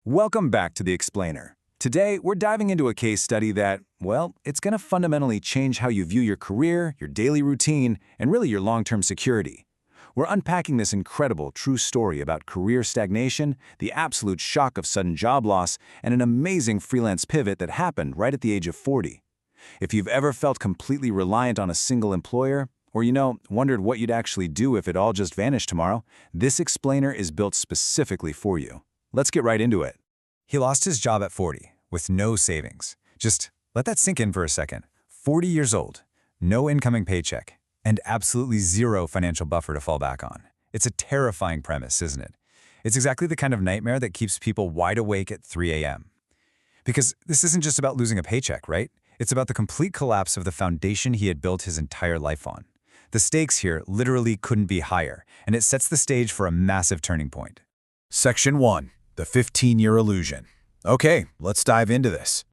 Welcome back to The Explainer. Today, we're diving into a case study that, well, it's going to fundamentally change how you view your career, your daily routine, and really your long-term security. We're unpacking this incredible true story about career stagnation, the absolute shock of sudden job loss, and an amazing freelance pivot that happened right at the age of 40. If you've ever felt completely reliant on a single employer, or wondered what you'd actually do if it all just vanished tomorrow, this explainer is built specifically for you. Let's get right into it. He lost his job at 40, with no savings. Just let that sink in for a second. 40 years old, no incoming paycheck, and absolutely zero financial buffer to fall back on. It's a terrifying premise, isn't it? It's exactly the kind of nightmare that keeps people wide awake at 3 a.m. Because this isn't just about losing a paycheck, right? It's about the complete collapse of the foundation he had built his entire life on. The stakes here literally couldn't be higher, and it sets the stage for a massive turning point. Section 1. The 15-year illusion. Okay, let's dive into this.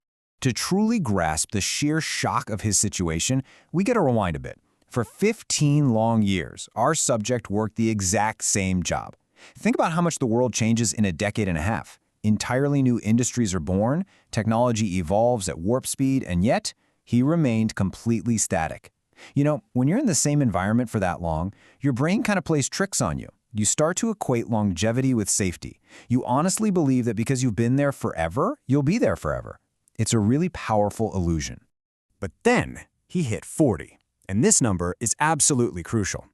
To truly grasp the sheer shock of his situation, we gotta rewind a bit. For 15 long years, our subject worked the exact same job. Think about how much the world changes in a decade and a half. Entirely new industries are born, technology evolves at warp speed, and yet, he remained completely static. When you're in the same environment for that long, your brain kind of plays tricks on you. You start to equate longevity with safety. You honestly believe that because you've been there forever, you'll be there forever. It's a really powerful illusion. But then he hit 40, and this number is absolutely crucial.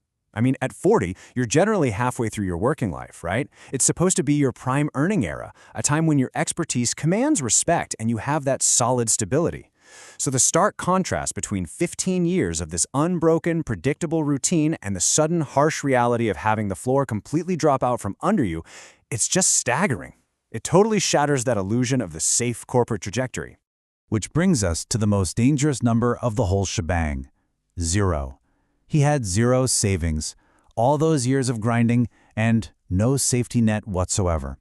At 40, you're generally halfway through your working life, right? It's supposed to be your prime earning era, a time when your expertise commands respect and you have that solid stability. So the stark contrast between 15 years of this unbroken, predictable routine and the sudden, harsh reality of having the floor completely drop out from under you, it's just staggering. It totally shatters that illusion of the safe corporate trajectory. Which brings us to the most dangerous number of the whole shebang. 0. He had zero savings, all those years of grinding, and no safety net whatsoever.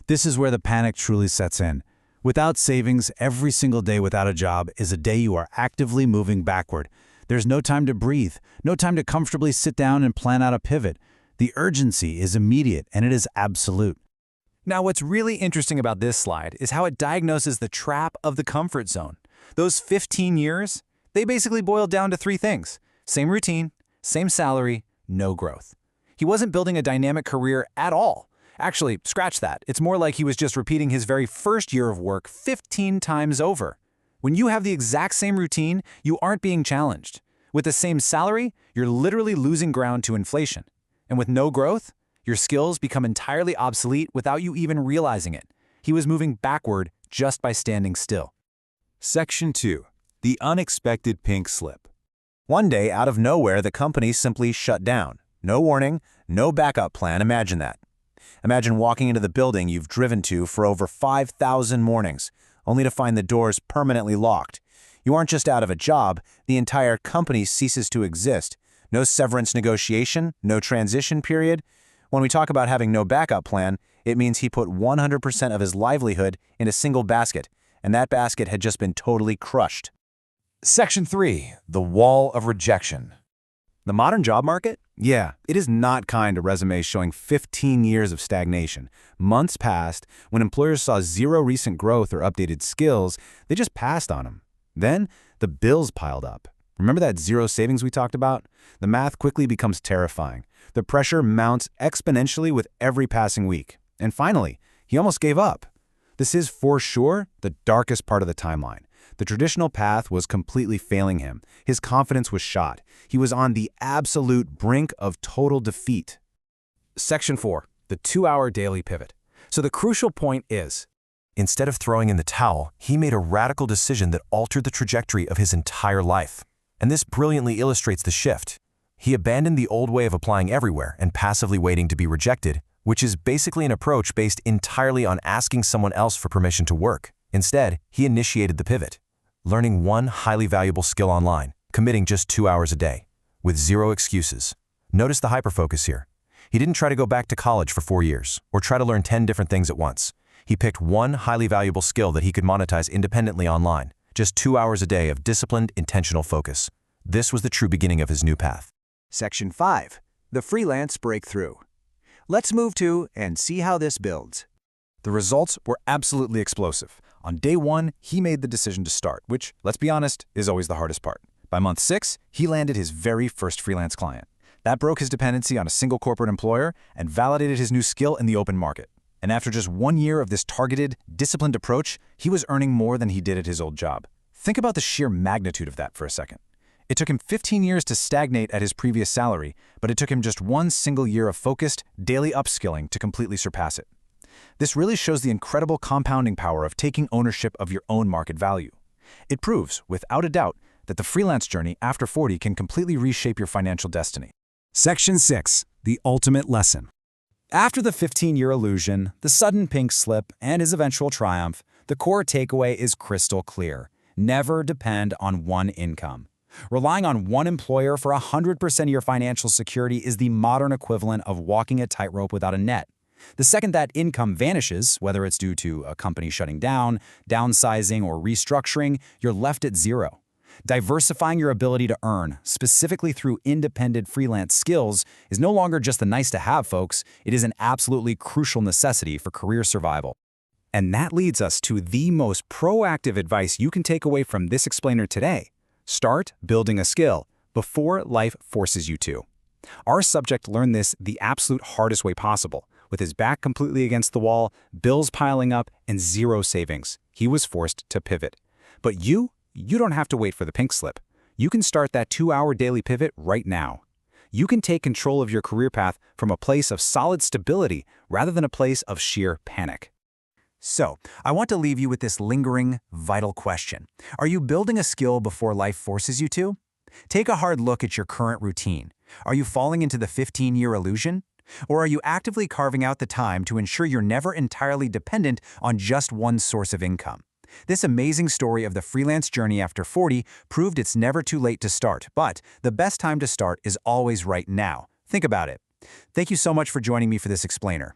This is where the panic truly sets in. Without savings, every single day without a job is a day you are actively moving backward. There's no time to breathe, no time to comfortably sit down and plan out a pivot. The urgency is immediate and it is absolute. Now, what's really interesting about this slide is how it diagnoses the trap of the comfort zone. Those 15 years, they basically boiled down to 3 things. Same routine, same salary, no growth. He wasn't building a dynamic career at all. Actually, scratch that. It's more like he was just repeating his very first year of work 15 times over. When you have the exact same routine, you aren't being challenged. With the same salary, you're literally losing ground to inflation. And with no growth, your skills become entirely obsolete without you even realizing it. He was moving backward just by standing still. Section 2. The unexpected pink slip. One day, out of nowhere, the company simply shut down. No warning, no backup plan, imagine that. Imagine walking into the building you've driven to for over 5,000 mornings, only to find the doors permanently locked. You aren't just out of a job, the entire company ceases to exist. No severance negotiation, no transition period. When we talk about having no backup plan, it means he put 100% of his livelihood in a single basket, and that basket had just been totally crushed. Section 3. The wall of rejection. The modern job market? Yeah, it is not kind to resumes showing 15 years of stagnation. Months passed, when employers saw zero recent growth or updated skills, they just passed on them. Then, the bills piled up. Remember that zero savings we talked about? The math quickly becomes terrifying. The pressure mounts exponentially with every passing week. And finally, he almost gave up. This is, for sure, the darkest part of the timeline. The traditional path was completely failing him. His confidence was shot. He was on the absolute brink of total defeat. Section 4. The 2-hour daily pivot. So the crucial point is, instead of throwing in the towel, he made a radical decision that altered the trajectory of his entire life. And this brilliantly illustrates the shift. He abandoned the old way of applying everywhere and passively waiting to be rejected, which is basically an approach based entirely on asking someone else for permission to work. Instead, he initiated the pivot, learning one highly valuable skill online, committing just 2 hours a day, with zero excuses. Notice the hyperfocus here. He didn't try to go back to college for 4 years, or try to learn 10 different things at once. He picked one highly valuable skill that he could monetize independently online, just 2 hours a day of disciplined, intentional focus. This was the true beginning of his new path. Section 5. The freelance breakthrough. Let's move to and see how this builds. The results were absolutely explosive. On day 1, he made the decision to start, which, let's be honest, is always the hardest part. By month 6, he landed his very first freelance client. That broke his dependency on a single corporate employer and validated his new skill in the open market. And after just 1 year of this targeted, disciplined approach, he was earning more than he did at his old job. Think about the sheer magnitude of that for a second. It took him 15 years to stagnate at his previous salary, but it took him just 1 single year of focused, daily upskilling to completely surpass it. This really shows the incredible compounding power of taking ownership of your own market value. It proves, without a doubt, that the freelance journey after 40 can completely reshape your financial destiny. Section 6. The ultimate lesson. After the 15-year illusion, the sudden pink slip, and his eventual triumph, the core takeaway is crystal clear. Never depend on one income. Relying on one employer for 100% of your financial security is the modern equivalent of walking a tightrope without a net. The second that income vanishes, whether it's due to a company shutting down, downsizing, or restructuring, you're left at zero. Diversifying your ability to earn, specifically through independent freelance skills, is no longer just a nice-to-have, folks. It is an absolutely crucial necessity for career survival. And that leads us to the most proactive advice you can take away from this explainer today. Start building a skill before life forces you to. Our subject learned this the absolute hardest way possible. With his back completely against the wall, bills piling up, and zero savings, he was forced to pivot. But you don't have to wait for the pink slip. You can start that 2-hour daily pivot right now. You can take control of your career path from a place of solid stability rather than a place of sheer panic. So, I want to leave you with this lingering, vital question. Are you building a skill before life forces you to? Take a hard look at your current routine. Are you falling into the 15-year illusion? Or are you actively carving out the time to ensure you're never entirely dependent on just one source of income? This amazing story of the freelance journey after 40 proved it's never too late to start, but the best time to start is always right now. Think about it. Thank you so much for joining me for this explainer.